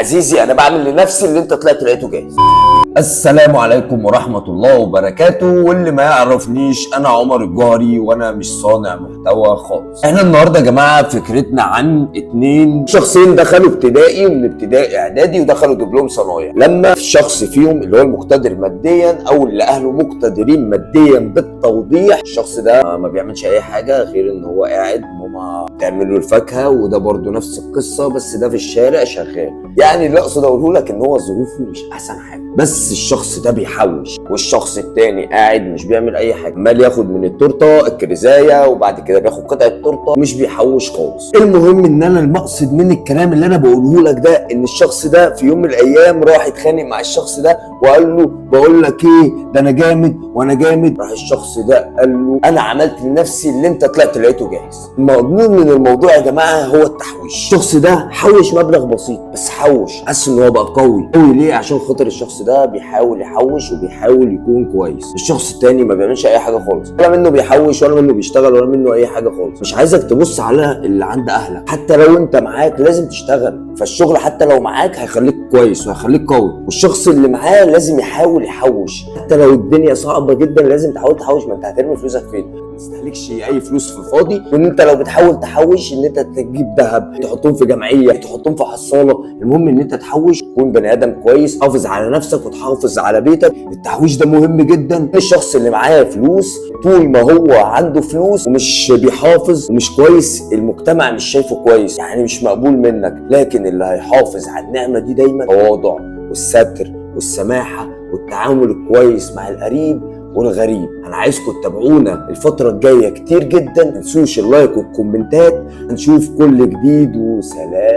عزيزي انا بعمل لنفسي اللي انت طلعت لقيته جاهز. السلام عليكم ورحمة الله وبركاته. واللي ما يعرفنيش انا عمر الجوهري وانا مش صانع محتوى خالص. احنا النهارده يا جماعة فكرتنا عن اتنين شخصين دخلوا ابتدائي ومن ابتدائي اعدادي ودخلوا دبلوم صنايع. لما الشخص فيهم اللي هو المقتدر ماديا او اللي اهله مقتدرين ماديا بالتوضيح، الشخص ده ما بيعملش اي حاجة غير ان هو قاعد ماما بتعمل له الفاكهة، وده برضو نفس القصة بس ده في الشارع شغال. يعني اللي اقصد اقوله لك ان هو ظروفه مش احسن حاجة، بس الشخص ده بيحوش والشخص التاني قاعد مش بيعمل اي حاجه، عمال ياخد من التورته الكريزايه وبعد كده بياخد قطعه تورته، مش بيحوش خالص. المهم ان انا المقصد من الكلام اللي انا بقوله لك ده ان الشخص ده في يوم من الايام راح يتخانق مع الشخص ده وقال له بقول لك ايه ده انا جامد وانا جامد. راح الشخص ده قال له انا عملت لنفسي اللي انت طلعت لقيته جاهز. المضمون من الموضوع يا جماعه هو التحويش. الشخص ده حوش مبلغ بسيط بس حوش، حس ان هو بقى قوي ليه؟ عشان خاطر الشخص ده بيحاول يحوش وبيحاول يكون كويس. الشخص التاني ما بيعملش اي حاجه خالص، ولا منه بيحوش ولا منه بيشتغل ولا منه اي حاجه خالص. مش عايزك تبص على اللي عند اهلك، حتى لو انت معاك لازم تشتغل، فالشغل حتى لو معاك هيخليك كويس وهيخليك قوي. والشخص اللي معاه لازم يحاول يحوش حتى لو الدنيا صعبه جدا، لازم تحاول تحوش. ما انت هترمي فلوسك فين؟ ما تستهلكش اي فلوس في الفاضي. وان انت لو بتحاول تحوش ان انت تجيب ذهب، تحطهم في جمعيه، تحطهم في حصاله، المهم ان انت تحوش تكون بني ادم كويس، حافظ على نفسك وتحافظ على بيتك. التحويش ده مهم جدا. الشخص اللي معاه فلوس طول ما هو عنده فلوس ومش بيحافظ ومش كويس، المجتمع مش شايفه كويس، يعني مش مقبول منك. لكن اللي هيحافظ على النعمه دي دايما التواضع والستر والسماحه والتعامل الكويس مع القريب والغريب. انا عايزكم تتابعونا الفتره الجايه كتير جدا، ما تنسوش اللايك والكومنتات. هنشوف كل جديد وسلام.